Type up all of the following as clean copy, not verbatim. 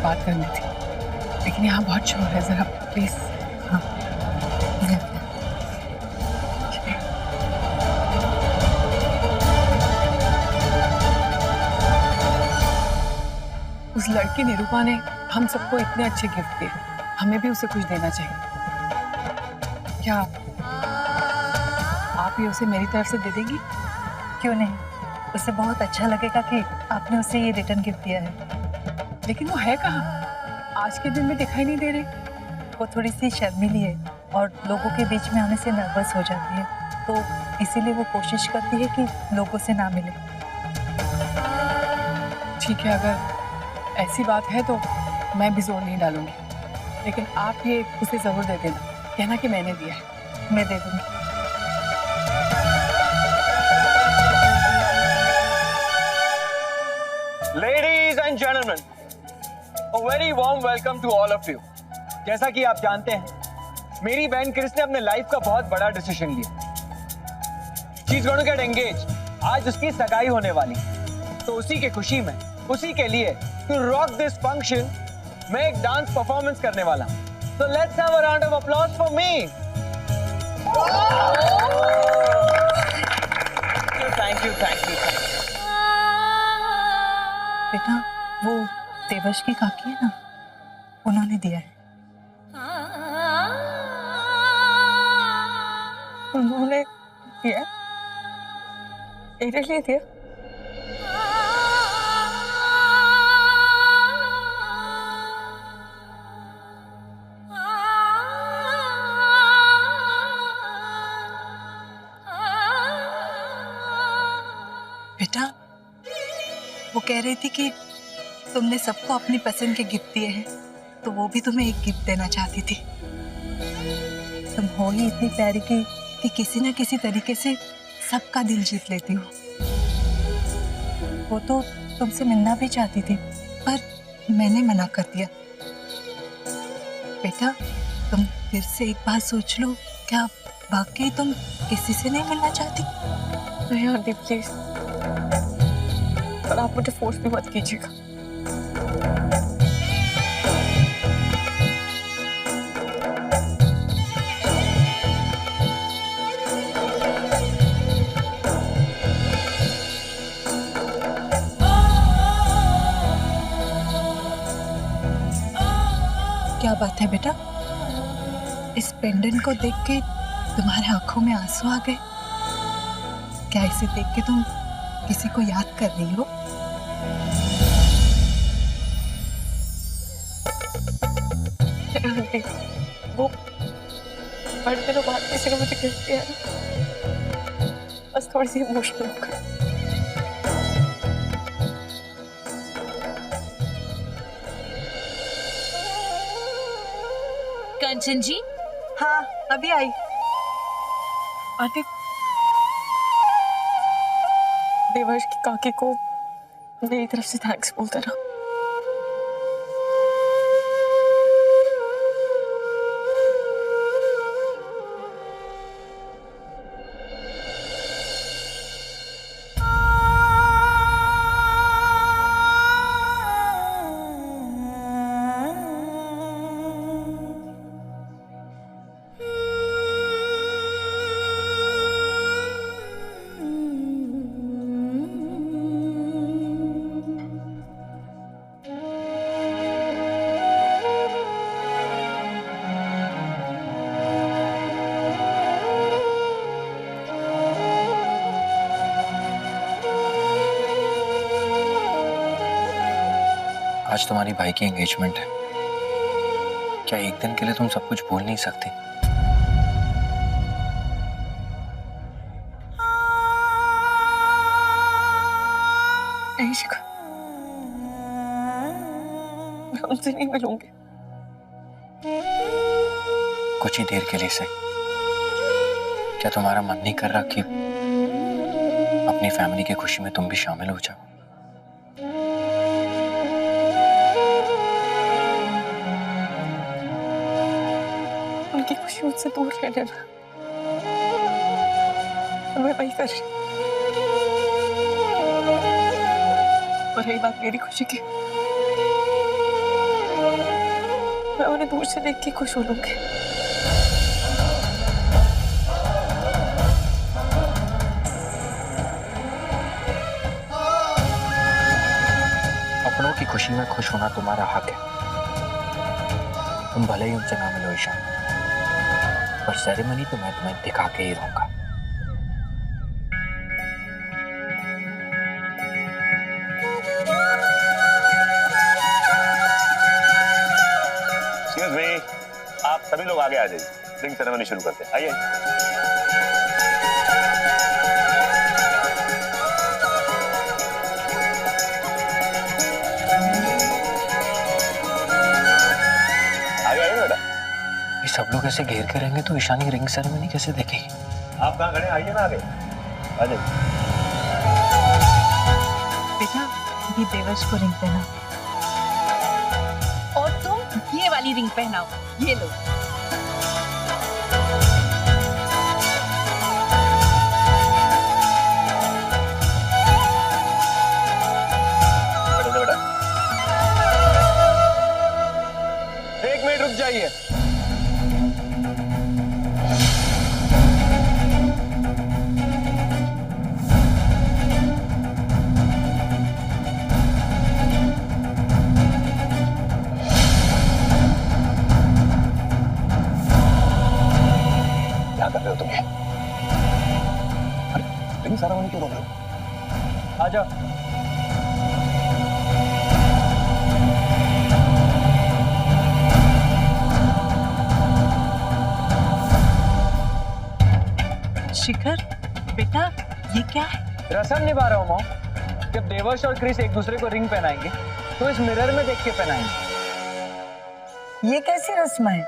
बात करनी थी, लेकिन यहाँ बहुत शोर है, जरा प्लीज। हाँ उस लड़की निरूपा ने हम सबको इतने अच्छे गिफ्ट दिए, हमें भी उसे कुछ देना चाहिए। क्या आप ये उसे मेरी तरफ से दे देंगी? क्यों नहीं, उसे बहुत अच्छा लगेगा कि आपने उसे ये रिटर्न गिफ्ट दिया है। लेकिन वो है कहाँ? आज के दिन में दिखाई नहीं दे रही। वो थोड़ी सी शर्मीली है और लोगों के बीच में आने से नर्वस हो जाती है, तो इसीलिए वो कोशिश करती है कि लोगों से ना मिले। ठीक है, अगर ऐसी बात है तो मैं भी जोर नहीं डालूंगी, लेकिन आप ये उसे जरूर दे देना, कहना कि मैंने दिया है। मैं दे दूंगी। Ladies and gentlemen, a very warm welcome to all of you. जैसा कि आप जानते हैं, मेरी बहन क्रिस ने अपने लाइफ का बहुत बड़ा डिसीजन लिया। She is going to get engaged. आज उसकी सगाई होने वाली, तो उसी के खुशी में, उसी के लिए to rock this function, मैं एक डांस परफॉर्मेंस करने वाला हूँ। So let's have a round of applause for me. Thank you. बेटा, वो देवर्ष की काकी है ना, उन्होंने दिया है। उन्होंने दिया? मेरे लिए दिया? बेटा, वो कह रही थी कि तुमने सबको अपनी पसंद के गिफ्ट दिए हैं, तो वो भी तुम्हें एक गिफ्ट देना चाहती थी। तुम हो ही इतनी प्यारी कि किसी न किसी तरीके से सबका दिल जीत लेती हो। वो तो तुमसे मिलना भी चाहती थी, पर मैंने मना कर दिया। बेटा, तुम फिर से एक बार सोच लो, क्या वाकई तुम किसी से नहीं मिलना चाहती? नहीं आंटी प्लीज, पर आप मुझे फोर्स भी मत कीजिएगा। क्या बात है बेटा? इस पेंडेंट को देख के तुम्हारे आंखों में आंसू आ गए? क्या इसे देख के तुम किसी को याद कर रही हो? आंटी, वो बड़े दिनों बाद किसी ने मुझे गिफ्ट दिया है, बस थोड़ी सी इमोशनल हो गई। कंचन जी, हाँ, अभी आई। आंटी, देवर्ष की काकी को मेरी तरफ से थैंक्स बोल देना। आज तुम्हारी भाई की एंगेजमेंट है, क्या एक दिन के लिए तुम सब कुछ भूल नहीं सकती? नहीं शिखा, मैं उनसे नहीं मिलूंगी। कुछ ही देर के लिए सही। क्या तुम्हारा मन नहीं कर रहा कि अपनी फैमिली की खुशी में तुम भी शामिल हो जाओ? उनकी खुशी मुझसे दूर रहने लगा, और मैं वही कर रही। और रही बात मेरी खुशी की, मैं उन्हें दूर से देख के खुश हो लूंगी। अपनों की खुशी में खुश होना तुम्हारा हक है। तुम भले ही उनसे ना मिलो ईशान, पर सेरेमनी तो मैं तुम्हें दिखा के ही रहूंगा। एक्सक्यूज मी, आप सभी लोग आगे आ जाइए, रिंग सेरेमनी शुरू करते हैं। आइए। आगे आइए बेटा। ये सब लोग ऐसे घेर के रहेंगे तो ईशानी रिंग सेरेमनी कैसे देखेगी? आप कहाँ खड़े हैं? आइए ना आगे, आ जाइए। बेटा ये देवर्ष को रिंग देना। और तुम ये वाली रिंग पहनाओ, ये लो। बेटा, एक मिनट रुक जाइए। क्या कर रहे हो तुम ये? अरे रिंग सेरेमनी क्यों रोक रहे हो? आ जाओ। शिखर बेटा ये क्या है? रसम निभा रहा हूँ मॉम। जब देवर्ष और क्रिस एक दूसरे को रिंग पहनाएंगे तो इस मिरर में देख के पहनाएंगे। ये कैसी रस्म है?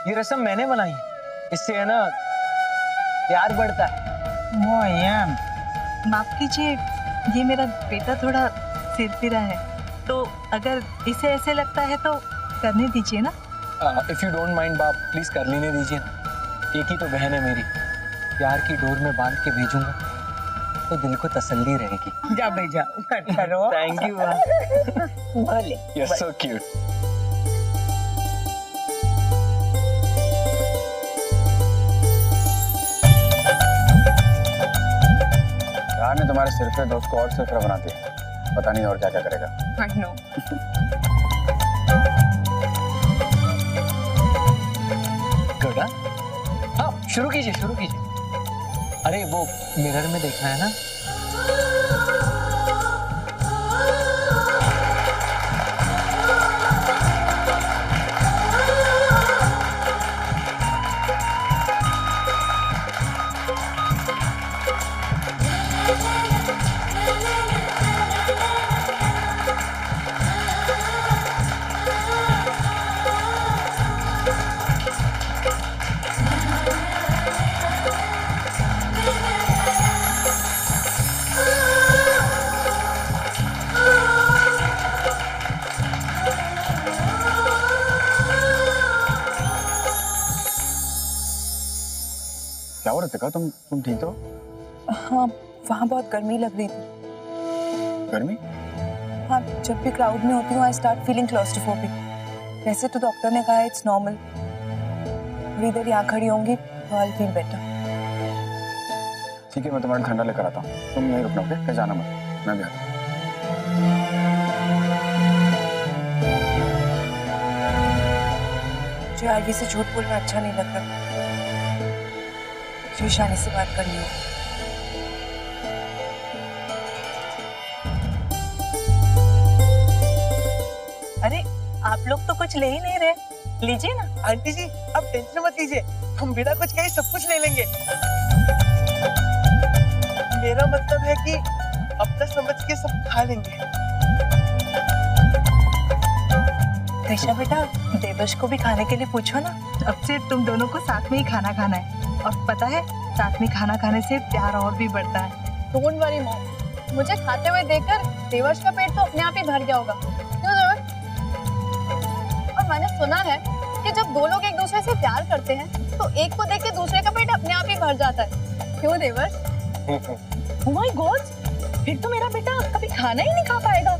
ये रसम मैंने बनाई है, इससे है ना प्यार बढ़ता है। माफ कीजिए, ये मेरा बेटा थोड़ा सिरफिरा है, तो अगर इसे ऐसे लगता है तो करने दीजिए ना। इफ यू डोंट माइंड बाप, प्लीज कर लेने दीजिए ना। एक ही तो बहन है मेरी, प्यार की डोर में बांध के भेजूंगा तो दिल को तसल्ली रहेगी। जा बेजा करो। Thank you. भले You're so cute. रात ने तुम्हारे सिर पे दोस्त को और सिरफिरा बना दिया, पता नहीं और क्या क्या करेगा। I know. गुड। हाँ, शुरू कीजिए, शुरू कीजिए। अरे वो मिरर में देखना है ना। क्या हो रहा था? तुम ठीक हो? हाँ, वहाँ बहुत गर्मी लग रही थी। गर्मी? हाँ, जब भी क्राउड में होती हूँ आई स्टार्ट फीलिंग क्लॉस्ट्रोफोबिक। वैसे तो डॉक्टर ने कहा इट्स नॉर्मल। इधर यहाँ खड़ी होंगी तो आई फील बेटर। ठीक है, मैं तुम्हारा ठंडा लेकर आता हूँ, तुम यहीं रुकना, ओके? कहीं जाना मत, मैं भी आता हूँ। मुझे आरवी से झूठ बोलना अच्छा नहीं लग रहा। मुझे ईशानी से बात करनी है। अरे आप लोग तो कुछ ले ही नहीं रहे, लीजिए ना। आंटी जी आप टेंशन मत लीजिए, हम बिना कुछ कहे सब कुछ ले लेंगे। मेरा मतलब है कि अपना समझ के सब खा लेंगे। कृष्णा बेटा, देवर्ष को भी खाने के लिए पूछो ना। अब से तुम दोनों को साथ में ही खाना खाना है, और पता है साथ में खाना खाने से प्यार और भी बढ़ता है। डोंट वरी मॉम, मुझे खाते हुए देखकर देवर्ष का पेट तो अपने आप ही भर गया होगा। क्यों देवर्ष? और मैंने सुना है कि जब दो लोग एक दूसरे से प्यार करते हैं तो एक को देख के दूसरे का पेट अपने आप ही भर जाता है। क्यों देवर्ष? Oh my God! फिर तो मेरा बेटा कभी खाना ही नहीं खा पाएगा,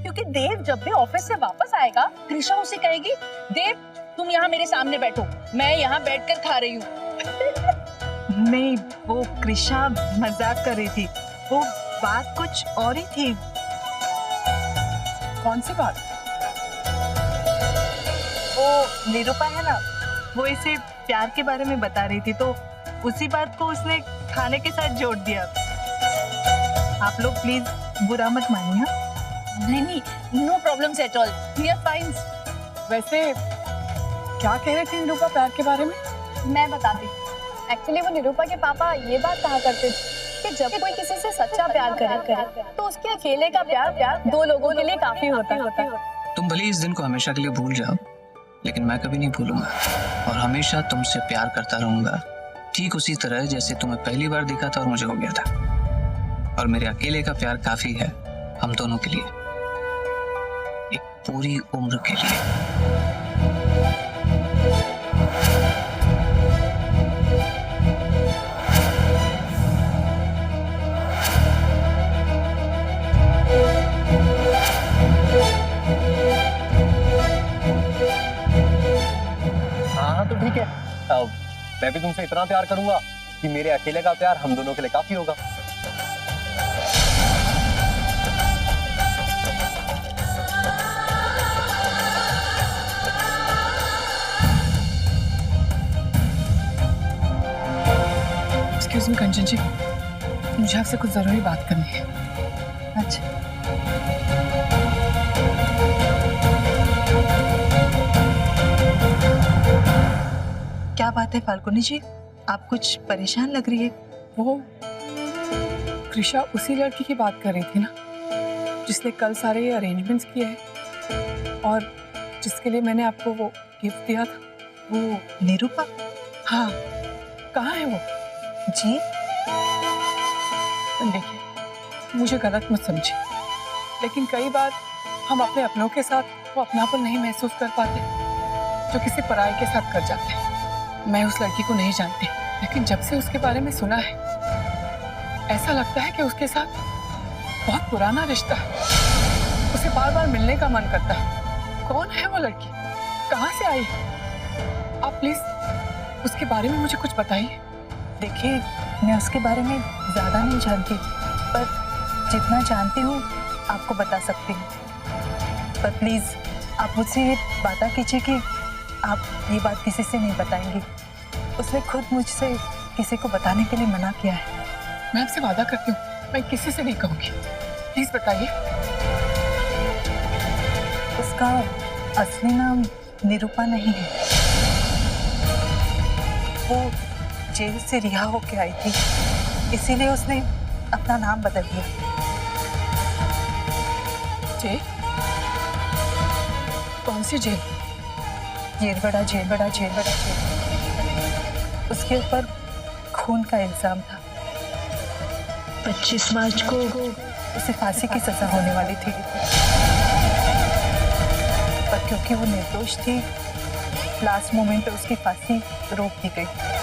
क्योंकि देव जब भी ऑफिस से वापस आएगा कृष्णा उसे कहेगी, देव तुम यहाँ मेरे सामने बैठो, मैं यहाँ बैठकर खा रही हूँ। नहीं, वो कृषा मजाक कर रही थी, वो बात कुछ और ही थी। कौन सी बात? वो निरूपा है ना, वो इसे प्यार के बारे में बता रही थी, तो उसी बात को उसने खाने के साथ जोड़ दिया। आप लोग प्लीज बुरा मत मानिए। नहीं नहीं, no problems at all, we are fine. वैसे क्या कह रही थी निरूपा प्यार के बारे में? मैं बताती हूँ। एक्चुअली वो निरूपा के पापा ये बात कहा करते थे कि जब कोई किसी से सच्चा प्यार करे तो उसके अकेले का प्यार दो लोगों के लिए काफी होता है। तुम भले इस दिन को हमेशा के लिए भूल जाओ, लेकिन मैं कभी नहीं भूलूंगा और हमेशा तुमसे प्यार करता रहूंगा, ठीक उसी तरह जैसे तुम्हें पहली बार देखा था और मुझे हो गया था। और मेरे अकेले का प्यार काफी है हम दोनों के लिए, एक पूरी उम्र के लिए। हाँ तो ठीक है, मैं भी तुमसे इतना प्यार करूंगा कि मेरे अकेले का प्यार हम दोनों के लिए काफी होगा। एक्सक्यूज मी कंचन जी, मुझे आपसे कुछ जरूरी बात करनी है। अच्छा, क्या बात है फाल्गुनी जी, आप कुछ परेशान लग रही है। वो कृषा उसी लड़की की बात कर रही थी ना, जिसने कल सारे अरेंजमेंट्स किए हैं और जिसके लिए मैंने आपको वो गिफ्ट दिया था। वो निरूपा? हाँ, कहाँ है वो? जी, देखिए, मुझे गलत मत समझिए, लेकिन कई बार हम अपने अपनों के साथ वो अपनापन नहीं महसूस कर पाते जो किसी पराये के साथ कर जाते हैं। मैं उस लड़की को नहीं जानती, लेकिन जब से उसके बारे में सुना है, ऐसा लगता है कि उसके साथ बहुत पुराना रिश्ता है। उसे बार बार मिलने का मन करता है। कौन है वो लड़की? कहाँ से आई है? आप प्लीज उसके बारे में मुझे कुछ बताइए। देखिए, मैं उसके बारे में ज्यादा नहीं जानती, पर जितना जानती हूँ आपको बता सकती हूँ। पर प्लीज आप मुझसे ये वादा कीजिए कि आप ये बात किसी से नहीं बताएंगी। उसने खुद मुझसे किसी को बताने के लिए मना किया है। मैं आपसे वादा करती हूँ, मैं किसी से नहीं कहूँगी। प्लीज बताइए। उसका असली नाम निरूपा नहीं है। वो जेल से रिहा होके आई थी, इसीलिए उसने अपना नाम बदल दिया। जेल? कौन सी जेल? जेल बड़ा जेल बड़ा जेल बड़ा जेल। उसके ऊपर खून का इल्जाम था। 25 मार्च को उसे फांसी की सजा होने वाली थी, पर क्योंकि वो निर्दोष थी, लास्ट मोमेंट पे उसकी फांसी रोक दी गई।